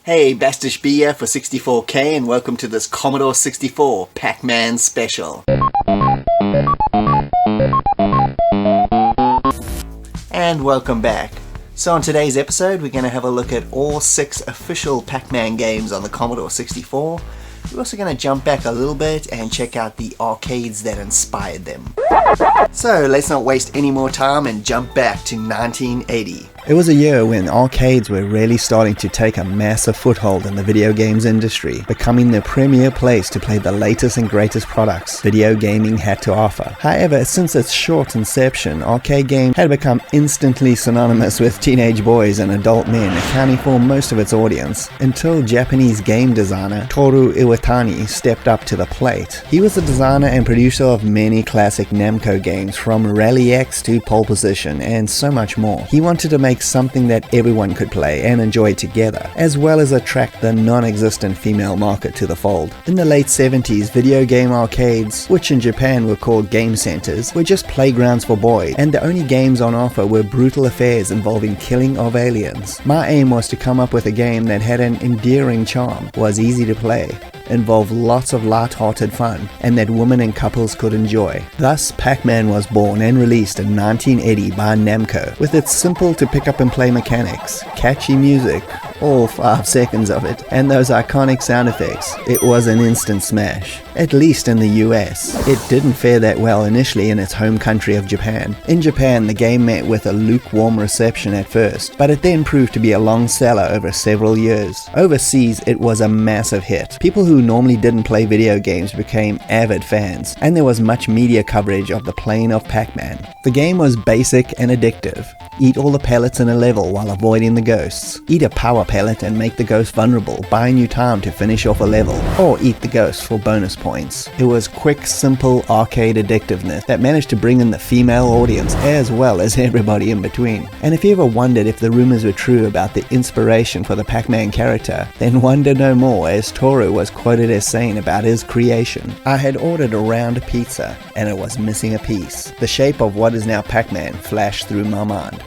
Hey, Bastish B here for 64K and welcome to this Commodore 64 Pac-Man special. And welcome back. So on today's episode we're going to have a look at all 6 official Pac-Man games on the Commodore 64. We're also going to jump back a little bit and check out the arcades that inspired them. So let's not waste any more time and jump back to 1980. It was a year when arcades were really starting to take a massive foothold in the video games industry, becoming the premier place to play the latest and greatest products video gaming had to offer. However, since its short inception, arcade games had become instantly synonymous with teenage boys and adult men, accounting for most of its audience, until Japanese game designer Toru Iwatani stepped up to the plate. He was the designer and producer of many classic Namco games, from Rally X to Pole Position, and so much more. He wanted to make something that everyone could play and enjoy together, as well as attract the non-existent female market to the fold. In the late 70s, video game arcades, which in Japan were called game centers, were just playgrounds for boys, and the only games on offer were brutal affairs involving killing of aliens. My aim was to come up with a game that had an endearing charm, was easy to play, involved lots of light-hearted fun, and that women and couples could enjoy. Thus, Pac-Man was born and released in 1980 by Namco, with its simple to pick up and play mechanics, catchy music, all 5 seconds of it, and those iconic sound effects. It was an instant smash, at least in the US. It didn't fare that well initially in its home country of Japan. In Japan, the game met with a lukewarm reception at first, but it then proved to be a long seller over several years. Overseas, it was a massive hit. People who normally didn't play video games became avid fans, and there was much media coverage of the playing of Pac-Man. The game was basic and addictive. Eat all the pellets in a level while avoiding the ghosts. Eat a power pellet and make the ghost vulnerable, buying you time to finish off a level, or eat the ghost for bonus points. It was quick, simple arcade addictiveness that managed to bring in the female audience as well as everybody in between. And if you ever wondered if the rumors were true about the inspiration for the Pac-Man character, then wonder no more, as Toru was quoted as saying about his creation, "I had ordered a round pizza and it was missing a piece. The shape of what is now Pac-Man flashed through my mind."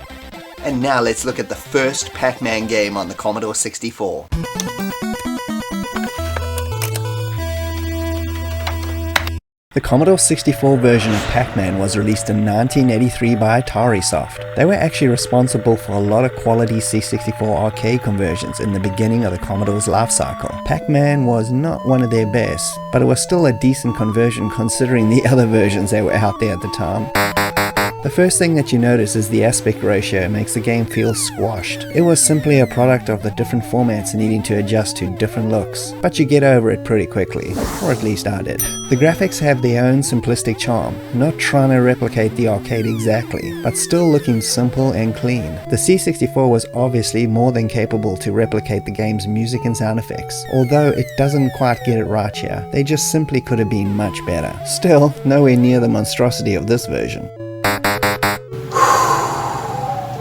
And now let's look at the first Pac-Man game on the Commodore 64. The Commodore 64 version of Pac-Man was released in 1983 by Atari Soft. They were actually responsible for a lot of quality C64 arcade conversions in the beginning of the Commodore's life cycle. Pac-Man was not one of their best, but it was still a decent conversion considering the other versions that were out there at the time. The first thing that you notice is the aspect ratio makes the game feel squashed. It was simply a product of the different formats needing to adjust to different looks, but you get over it pretty quickly, or at least I did. The graphics have their own simplistic charm, not trying to replicate the arcade exactly, but still looking simple and clean. The C64 was obviously more than capable to replicate the game's music and sound effects, although it doesn't quite get it right here. They just simply could have been much better. Still, nowhere near the monstrosity of this version.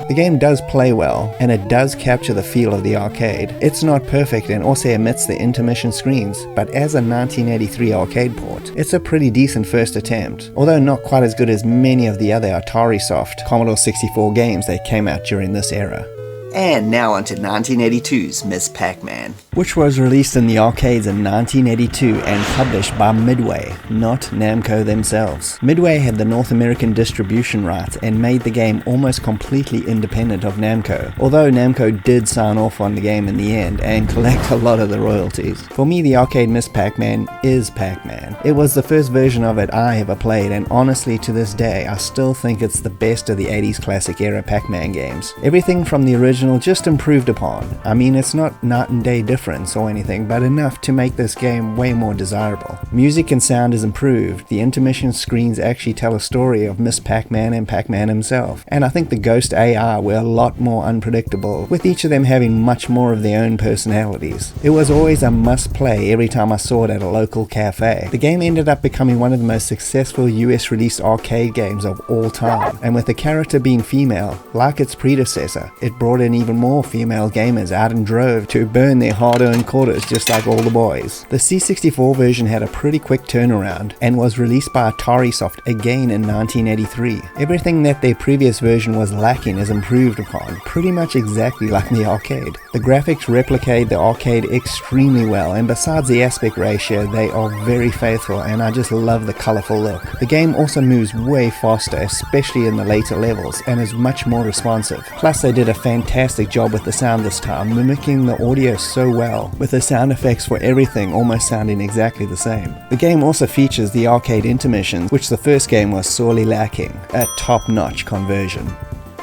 The game does play well, and it does capture the feel of the arcade. It's not perfect and also omits the intermission screens, but as a 1983 arcade port, it's a pretty decent first attempt, although not quite as good as many of the other Atari Soft Commodore 64 games that came out during this era. And now onto 1982's Miss Pac-Man, which was released in the arcades in 1982 and published by Midway, not Namco themselves. Midway had the North American distribution rights and made the game almost completely independent of Namco, although Namco did sign off on the game in the end and collect a lot of the royalties. For me, the arcade Miss Pac-Man is Pac-Man. It was the first version of it I ever played, and honestly to this day I still think it's the best of the 80s classic era Pac-Man games. Everything from the original just improved upon. I mean, it's not night and day difference or anything, but enough to make this game way more desirable. Music and sound is improved. The intermission screens actually tell a story of Miss Pac-Man and Pac-Man himself. And I think the ghost AI were a lot more unpredictable, with each of them having much more of their own personalities. It was always a must play every time I saw it at a local cafe. The game ended up becoming one of the most successful US released arcade games of all time. And with the character being female, like its predecessor, it brought in in even more female gamers out in drove to burn their hard-earned quarters just like all the boys. The C64 version had a pretty quick turnaround and was released by Atari Soft again in 1983. Everything that their previous version was lacking is improved upon, pretty much exactly like the arcade. The graphics replicate the arcade extremely well, and besides the aspect ratio, they are very faithful, and I just love the colorful look. The game also moves way faster, especially in the later levels, and is much more responsive. Plus they did a fantastic job with the sound this time, mimicking the audio so well, with the sound effects for everything almost sounding exactly the same. The game also features the arcade intermissions, which the first game was sorely lacking, a top-notch conversion.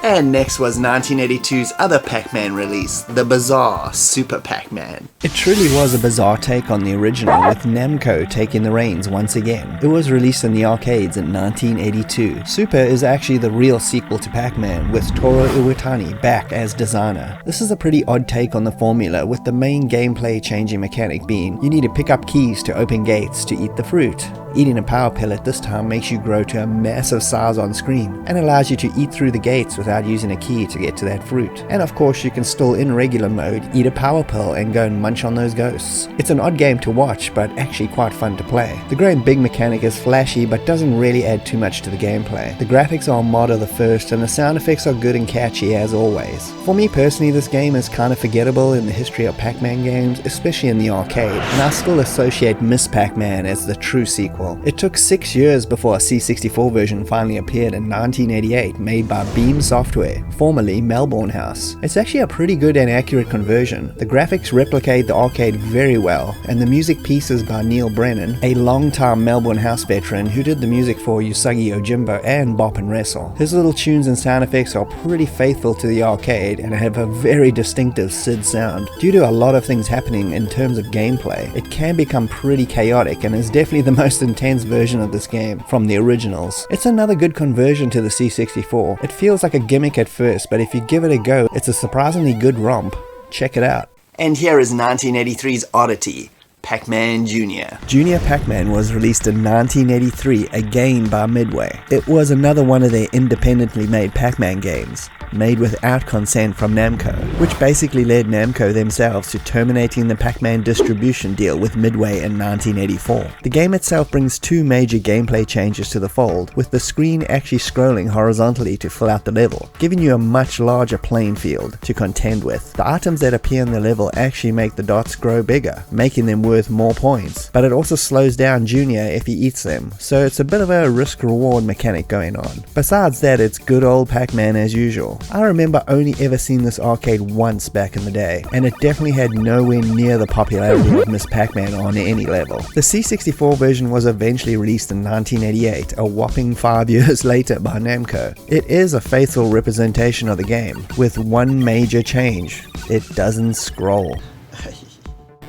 And next was 1982's other Pac-Man release, the bizarre Super Pac-Man. It truly was a bizarre take on the original, with Namco taking the reins once again. It was released in the arcades in 1982. Super is actually the real sequel to Pac-Man, with Toru Iwatani back as designer. This is a pretty odd take on the formula, with the main gameplay changing mechanic being you need to pick up keys to open gates to eat the fruit. Eating a power pellet this time makes you grow to a massive size on screen and allows you to eat through the gates without using a key to get to that fruit. And of course you can still in regular mode eat a power pill and go and munch on those ghosts. It's an odd game to watch, but actually quite fun to play. The great big mechanic is flashy but doesn't really add too much to the gameplay. The graphics are a mod of the first and the sound effects are good and catchy as always. For me personally, this game is kind of forgettable in the history of Pac-Man games, especially in the arcade, and I still associate Miss Pac-Man as the true sequel. It took 6 years before a C64 version finally appeared in 1988, made by Beam Software, formerly Melbourne House. It's actually a pretty good and accurate conversion. The graphics replicate the arcade very well, and the music pieces by Neil Brennan, a long-time Melbourne House veteran who did the music for Usagi Yojimbo and Bop and Wrestle. His little tunes and sound effects are pretty faithful to the arcade and have a very distinctive SID sound. Due to a lot of things happening in terms of gameplay, it can become pretty chaotic and is definitely the most intense version of this game from the originals. It's another good conversion to the C64. It feels like a gimmick at first, but if you give it a go, it's a surprisingly good romp. Check it out. And here is 1983's oddity, Pac-Man Jr. Junior Pac-Man was released in 1983, again by Midway. It was another one of their independently made Pac-Man games, made without consent from Namco, which basically led Namco themselves to terminating the Pac-Man distribution deal with Midway in 1984. The game itself brings two major gameplay changes to the fold, with the screen actually scrolling horizontally to fill out the level, giving you a much larger playing field to contend with. The items that appear in the level actually make the dots grow bigger, making them worth more points, but it also slows down Junior if he eats them, so it's a bit of a risk-reward mechanic going on. Besides that, it's good old Pac-Man as usual. I remember only ever seeing this arcade once back in the day, and it definitely had nowhere near the popularity of Miss Pac-Man on any level. The C64 version was eventually released in 1988, a whopping 5 years later by Namco. It is a faithful representation of the game, with one major change: it doesn't scroll.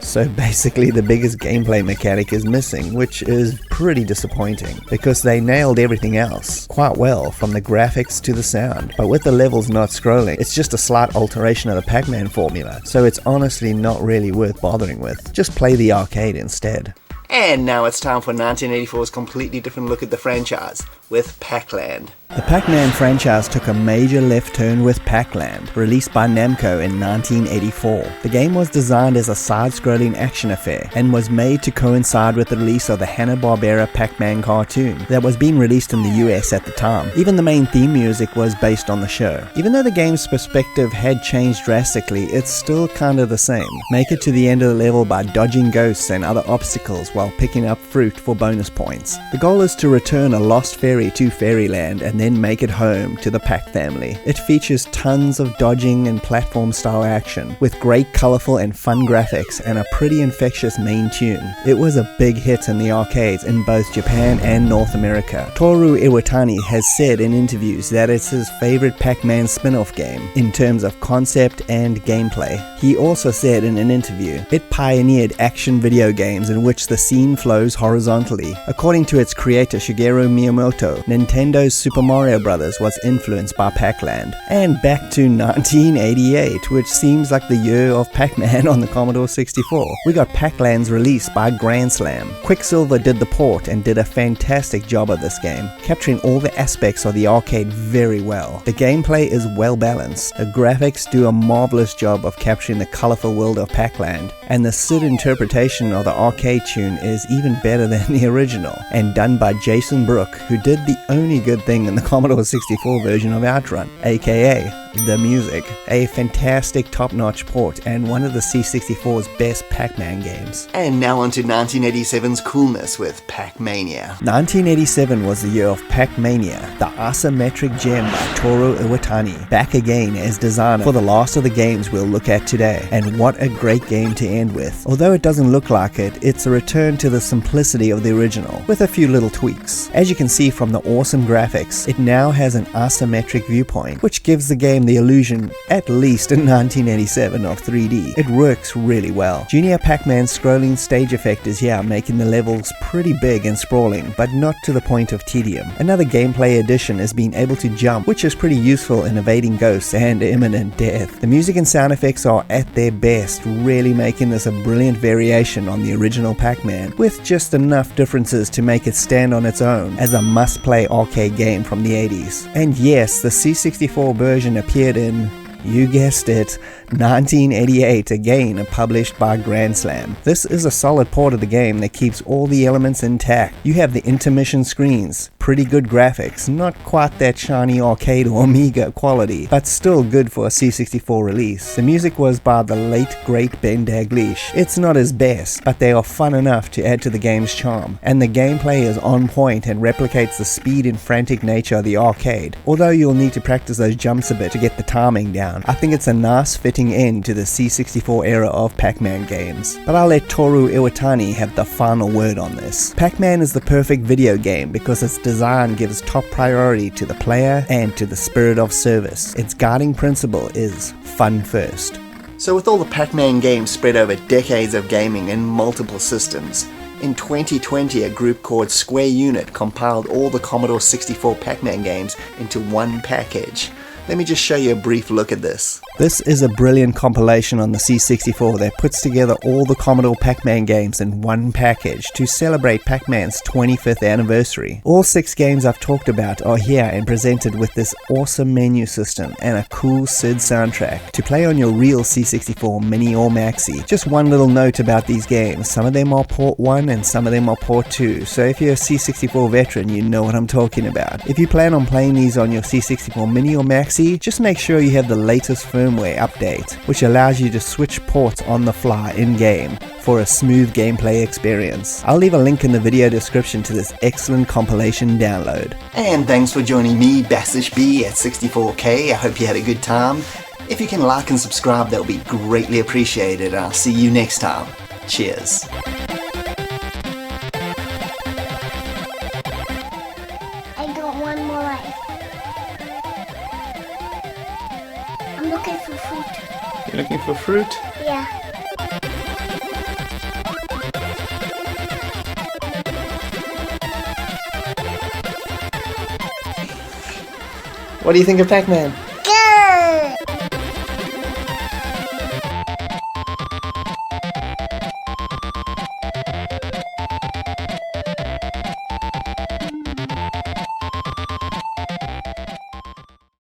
So basically the biggest gameplay mechanic is missing, which is pretty disappointing, because they nailed everything else quite well, from the graphics to the sound. But with the levels not scrolling, it's just a slight alteration of the Pac-Man formula, so it's honestly not really worth bothering with. Just play the arcade instead. And now it's time for 1984's completely different look at the franchise, with Pacland. The Pac-Man franchise took a major left turn with Pacland, released by Namco in 1984. The game was designed as a side-scrolling action affair and was made to coincide with the release of the Hanna-Barbera Pac-Man cartoon that was being released in the US at the time. Even the main theme music was based on the show. Even though the game's perspective had changed drastically, it's still kind of the same. Make it to the end of the level by dodging ghosts and other obstacles while picking up fruit for bonus points. The goal is to return a lost fairy to Fairyland and then make it home to the Pac family. It features tons of dodging and platform style action, with great colorful and fun graphics and a pretty infectious main tune. It was a big hit in the arcades in both Japan and North America. Toru Iwatani has said in interviews that it's his favorite Pac-Man spin-off game in terms of concept and gameplay. He also said in an interview, it pioneered action video games in which the scene flows horizontally. According to its creator Shigeru Miyamoto, Nintendo's Super Mario Bros. Was influenced by Pacland. And back to 1988, which seems like the year of Pac-Man on the Commodore 64. We got Pac-Lands released by Grand Slam. Quicksilver did the port and did a fantastic job of this game, capturing all the aspects of the arcade very well. The gameplay is well balanced, the graphics do a marvelous job of capturing the colorful world of Pac-Land, and the Sid interpretation of the arcade tune is even better than the original, and done by Jason Brook, who did the only good thing in the Commodore 64 version of Outrun, aka the music. A fantastic top-notch port and one of the C64's best Pac-Man games. And now onto 1987's coolness with Pac-Mania. 1987 was the year of Pac-Mania, the isometric gem by Toru Iwatani, back again as designer for the last of the games we'll look at today. And what a great game to end with. Although it doesn't look like it, it's a return to the simplicity of the original, with a few little tweaks. As you can see from the awesome graphics, it now has an isometric viewpoint, which gives the game the illusion, at least in 1987, of 3D. It works really well. Junior Pac-Man's scrolling stage effect is here, making the levels pretty big and sprawling, but not to the point of tedium. Another gameplay addition is being able to jump, which is pretty useful in evading ghosts and imminent death. The music and sound effects are at their best, really making this a brilliant variation on the original Pac-Man, with just enough differences to make it stand on its own as a must-play arcade game from the 80s. And yes, the C64 version appeared in, you guessed it, 1988, again published by Grand Slam. This is a solid port of the game that keeps all the elements intact. You have the intermission screens, pretty good graphics, not quite that shiny arcade or Amiga quality, but still good for a C64 release. The music was by the late great Ben Daglish. It's not his best, but they are fun enough to add to the game's charm, and the gameplay is on point and replicates the speed and frantic nature of the arcade, although you'll need to practice those jumps a bit to get the timing down. I think it's a nice fitting end to the C64 era of Pac-Man games, but I'll let Toru Iwatani have the final word on this. Pac-Man is the perfect video game because its design gives top priority to the player and to the spirit of service. Its guiding principle is fun first. So with all the Pac-Man games spread over decades of gaming in multiple systems, in 2020 a group called Square Unit compiled all the Commodore 64 Pac-Man games into one package. Let me just show you a brief look at this. This is a brilliant compilation on the C64 that puts together all the Commodore Pac-Man games in one package to celebrate Pac-Man's 25th anniversary. All 6 games I've talked about are here and presented with this awesome menu system and a cool SID soundtrack to play on your real C64 Mini or Maxi. Just one little note about these games, some of them are port 1 and some of them are port 2, so if you're a C64 veteran you know what I'm talking about. If you plan on playing these on your C64 Mini or Maxi, just make sure you have the latest firmware update, which allows you to switch ports on the fly in-game for a smooth gameplay experience. I'll leave a link in the video description to this excellent compilation download. And thanks for joining me, Bassish B, at 64K. I hope you had a good time. If you can like and subscribe, that would be greatly appreciated. I'll see you next time. Cheers. I got one more life. I'm looking for fruit. You're looking for fruit? Yeah. What do you think of Pac-Man?